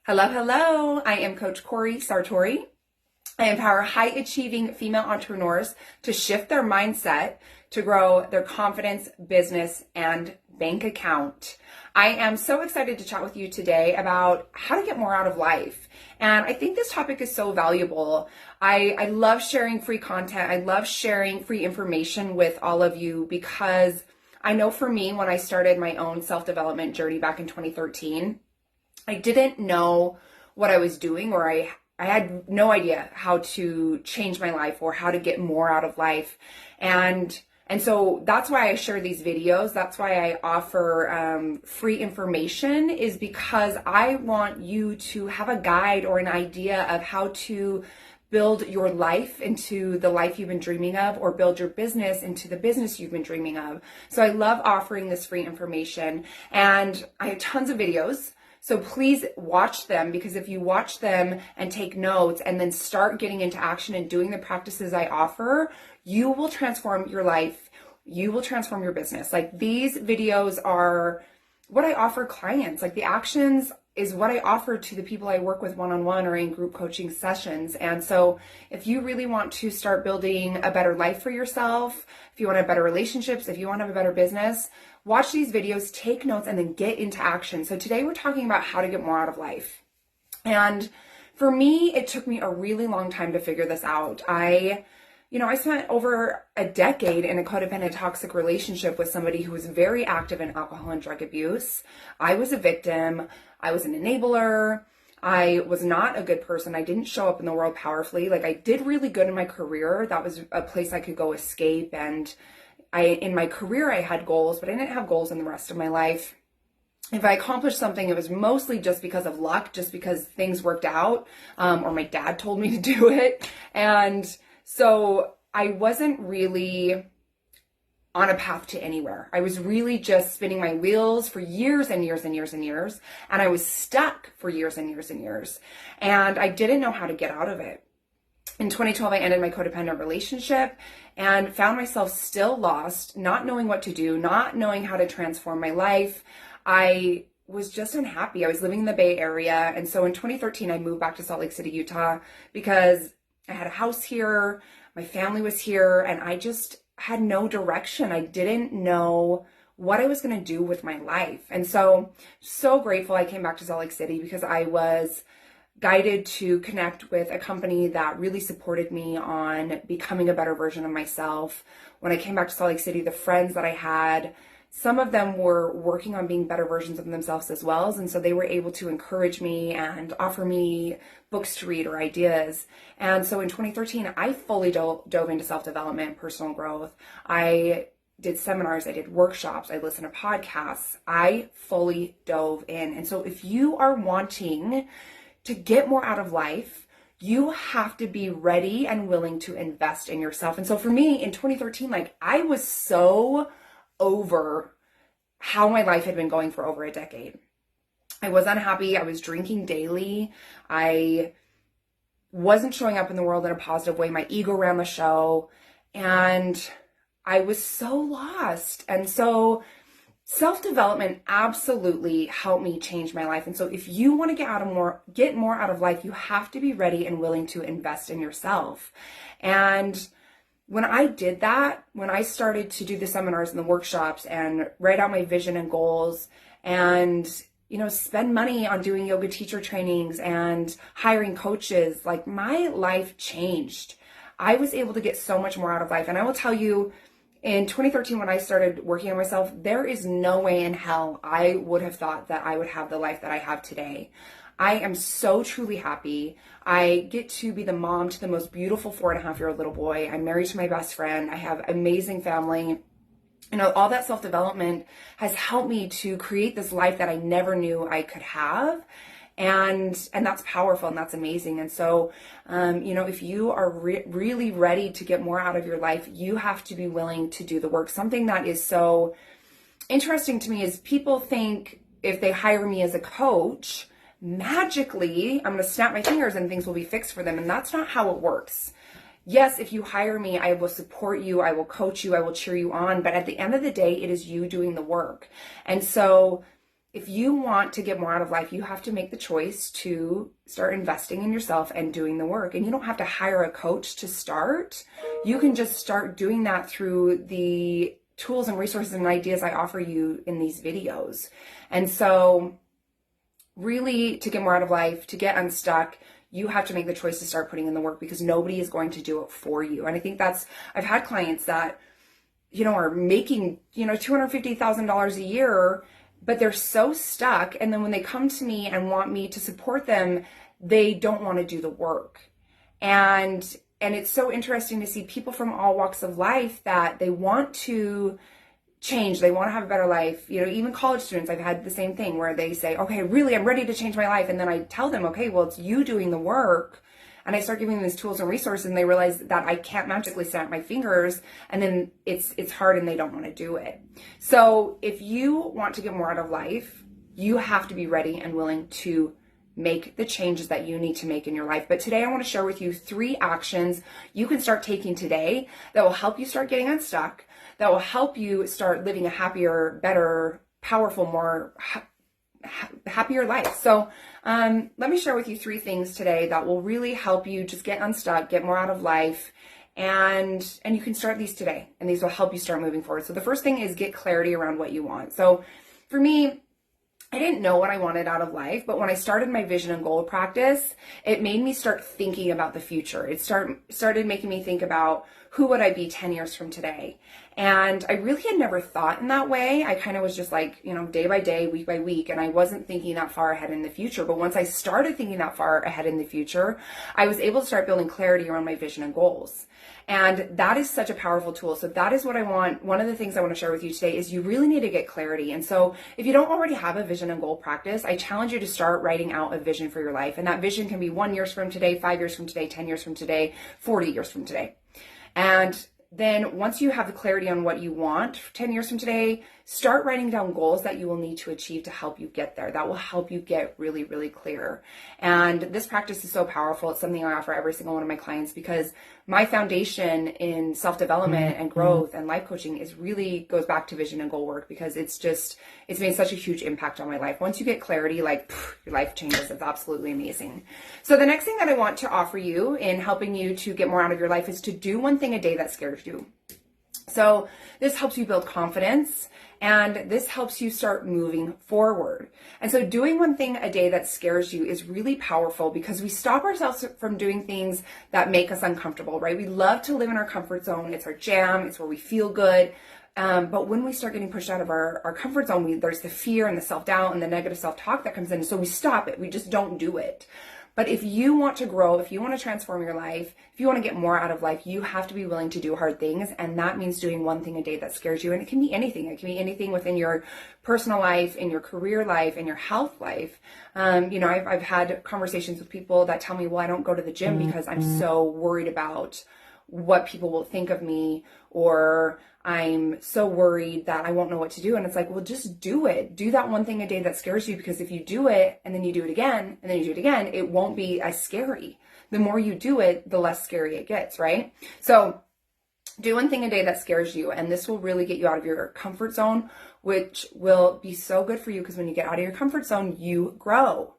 Hello, hello. I am Coach Cori, Sartori. I empower high-achieving female entrepreneurs to shift their mindset to grow their confidence, business, and bank account. I am so excited to chat with you today about how to get more out of life. And I think this topic is so valuable. I love sharing free content. I love sharing free information with all of you because I know for me, when I started my own self-development journey back in 2013, I didn't know what I was doing, or I had no idea how to change my life or how to get more out of life. And so that's why I share these videos. That's why I offer free information, is because I want you to have a guide or an idea of how to build your life into the life you've been dreaming of, or build your business into the business you've been dreaming of. So I love offering this free information, and I have tons of videos. So please watch them, because if you watch them and take notes and then start getting into action and doing the practices I offer, you will transform your life. You will transform your business. Like, these videos are what I offer clients. Like, the actions is what I offer to the people I work with one-on-one or in group coaching sessions. And so if you really want to start building a better life for yourself, if you want to have better relationships, if you want to have a better business, watch these videos, take notes, and then get into action. So today we're talking about how to get more out of life. And for me, it took me a really long time to figure this out. I spent over a decade in a codependent toxic relationship with somebody who was very active in alcohol and drug abuse. I was a victim. I was an enabler. I was not a good person. I didn't show up in the world powerfully. Like, I did really good in my career. That was a place I could go escape. And in my career, I had goals, but I didn't have goals in the rest of my life. If I accomplished something, it was mostly just because of luck, just because things worked out, or my dad told me to do it. And so I wasn't really on a path to anywhere. I was really just spinning my wheels for years and years and years and years. And I was stuck for years and years and years. And I didn't know how to get out of it. In 2012, I ended my codependent relationship and found myself still lost, not knowing what to do, not knowing how to transform my life. I was just unhappy. I was living in the Bay Area. And so in 2013, I moved back to Salt Lake City, Utah, because I had a house here, my family was here, and I just had no direction. I didn't know what I was going to do with my life. And so grateful I came back to Salt Lake City, because I was guided to connect with a company that really supported me on becoming a better version of myself. When I came back to Salt Lake City, the friends that I had, some of them were working on being better versions of themselves as well. And so they were able to encourage me and offer me books to read or ideas. And so in 2013, I fully dove into self-development, personal growth. I did seminars, I did workshops, I listened to podcasts. I fully dove in. And so if you are wanting to get more out of life, you have to be ready and willing to invest in yourself. And so for me in 2013, I was so over how my life had been going for over a decade. I was unhappy. I was drinking daily. I wasn't showing up in the world in a positive way. My ego ran the show, and I was so lost. And so self-development absolutely helped me change my life. And so if you want to get more out of life, you have to be ready and willing to invest in yourself. And when I did that, when I started to do the seminars and the workshops and write out my vision and goals and, spend money on doing yoga teacher trainings and hiring coaches, my life changed. I was able to get so much more out of life. And I will tell you, in 2013, when I started working on myself, there is no way in hell I would have thought that I would have the life that I have today. I am so truly happy. I get to be the mom to the most beautiful 4.5-year-old little boy. I'm married to my best friend. I have amazing family. All that self-development has helped me to create this life that I never knew I could have. And that's powerful, and that's amazing. And so, if you are really ready to get more out of your life, you have to be willing to do the work. Something that is so interesting to me is people think if they hire me as a coach, magically I'm going to snap my fingers and things will be fixed for them. And that's not how it works. Yes, if you hire me, I will support you, I will coach you, I will cheer you on. But at the end of the day, it is you doing the work. And so if you want to get more out of life, you have to make the choice to start investing in yourself and doing the work. And you don't have to hire a coach to start. You can just start doing that through the tools and resources and ideas I offer you in these videos. And so really, to get more out of life, to get unstuck, you have to make the choice to start putting in the work, because nobody is going to do it for you. And I think I've had clients that, are making, $250,000 a year, but they're so stuck. And then when they come to me and want me to support them, they don't want to do the work. And it's so interesting to see people from all walks of life that they want to change. They want to have a better life. Even college students, I've had the same thing where they say, okay, really, I'm ready to change my life. And then I tell them, okay, well, it's you doing the work. And I start giving them these tools and resources, and they realize that I can't magically snap my fingers, and then it's hard and they don't want to do it. So if you want to get more out of life, you have to be ready and willing to make the changes that you need to make in your life. But today I want to share with you 3 actions you can start taking today that will help you start getting unstuck, that will help you start living a happier, better, powerful, more happier life. So let me share with you 3 things today that will really help you just get unstuck, get more out of life, and you can start these today, and these will help you start moving forward. So the first thing is get clarity around what you want. So for me, I didn't know what I wanted out of life, but when I started my vision and goal practice, it made me start thinking about the future. It started making me think about, who would I be 10 years from today? And I really had never thought in that way. I kind of was just like, day by day, week by week, and I wasn't thinking that far ahead in the future. But once I started thinking that far ahead in the future, I was able to start building clarity around my vision and goals. And that is such a powerful tool. So that is what I want. One of the things I want to share with you today is you really need to get clarity. And so if you don't already have a vision and goal practice, I challenge you to start writing out a vision for your life. And that vision can be 1 year from today, 5 years from today, 10 years from today, 40 years from today. And then once you have the clarity on what you want 10 years from today, start writing down goals that you will need to achieve to help you get there. That will help you get really, really clear. And this practice is so powerful. It's something I offer every single one of my clients, because my foundation in self-development and growth and life coaching goes back to vision and goal work, because it's made such a huge impact on my life. Once you get clarity, your life changes. It's absolutely amazing. So the next thing that I want to offer you in helping you to get more out of your life is to do one thing a day that scares you. So this helps you build confidence, and this helps you start moving forward. And so doing one thing a day that scares you is really powerful, because we stop ourselves from doing things that make us uncomfortable, right? We love to live in our comfort zone. It's our jam. It's where we feel good. But when we start getting pushed out of our comfort zone, there's the fear and the self-doubt and the negative self-talk that comes in. So we stop it. We just don't do it. But if you want to grow, if you want to transform your life, if you want to get more out of life, you have to be willing to do hard things. And that means doing one thing a day that scares you. And it can be anything. It can be anything within your personal life, in your career life, in your health life. I've had conversations with people that tell me, well, I don't go to the gym because I'm so worried about what people will think of me, or I'm so worried that I won't know what to do. And it's like, well, just do it. Do that one thing a day that scares you, because if you do it and then you do it again and then you do it again, it won't be as scary. The more you do it, the less scary it gets, right? So do one thing a day that scares you, and this will really get you out of your comfort zone, which will be so good for you, because when you get out of your comfort zone, you grow.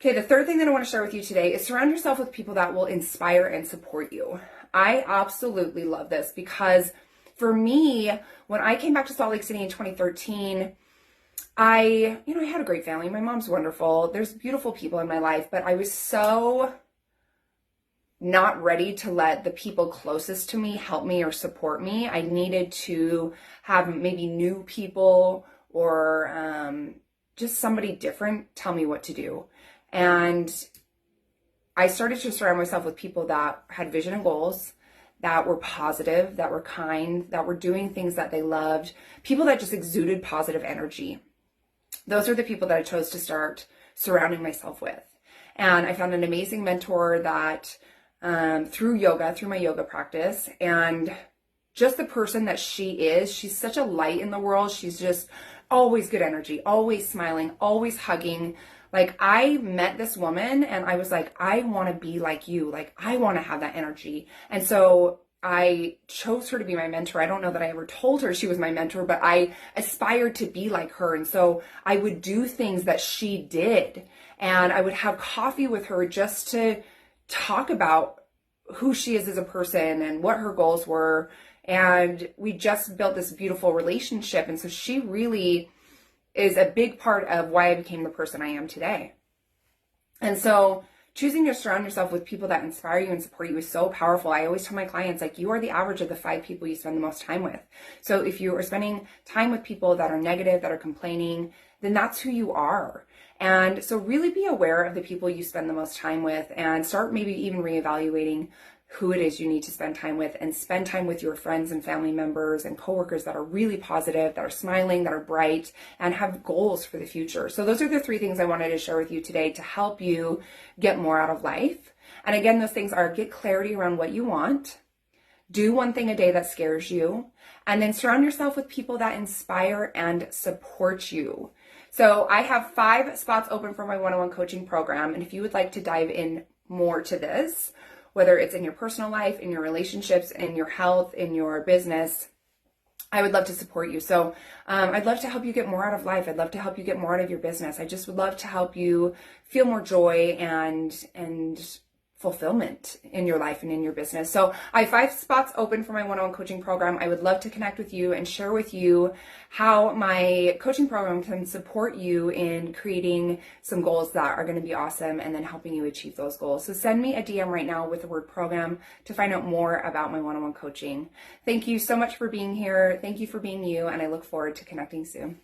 Okay, the third thing that I want to share with you today is surround yourself with people that will inspire and support you. I absolutely love this, because for me, when I came back to Salt Lake City in 2013, I had a great family. My mom's wonderful. There's beautiful people in my life, but I was so not ready to let the people closest to me help me or support me. I needed to have maybe new people or just somebody different tell me what to do. And I started to surround myself with people that had vision and goals, that were positive, that were kind, that were doing things that they loved, people that just exuded positive energy. Those are the people that I chose to start surrounding myself with. And I found an amazing mentor that through my yoga practice, and just the person that she is, she's such a light in the world. She's just always good energy, always smiling, always hugging. Like, I met this woman and I was like, I want to be like you. Like, I want to have that energy. And so I chose her to be my mentor. I don't know that I ever told her she was my mentor, but I aspired to be like her. And so I would do things that she did. And I would have coffee with her just to talk about who she is as a person and what her goals were. And we just built this beautiful relationship. And so she really is a big part of why I became the person I am today. And so choosing to surround yourself with people that inspire you and support you is so powerful. I always tell my clients, like, you are the average of the 5 people you spend the most time with. So if you are spending time with people that are negative, that are complaining, then that's who you are. And so really be aware of the people you spend the most time with and start maybe even reevaluating who it is you need to spend time with, and spend time with your friends and family members and coworkers that are really positive, that are smiling, that are bright, and have goals for the future. So those are the 3 things I wanted to share with you today to help you get more out of life. And again, those things are: get clarity around what you want, do 1 thing a day that scares you, and then surround yourself with people that inspire and support you. So I have 5 spots open for my one-on-one coaching program. And if you would like to dive in more to this, whether it's in your personal life, in your relationships, in your health, in your business, I would love to support you. So I'd love to help you get more out of life. I'd love to help you get more out of your business. I just would love to help you feel more joy and fulfillment in your life and in your business. So I have 5 spots open for my one-on-one coaching program. I would love to connect with you and share with you how my coaching program can support you in creating some goals that are going to be awesome and then helping you achieve those goals. So send me a DM right now with the word program to find out more about my one-on-one coaching. Thank you so much for being here. Thank you for being you, and I look forward to connecting soon.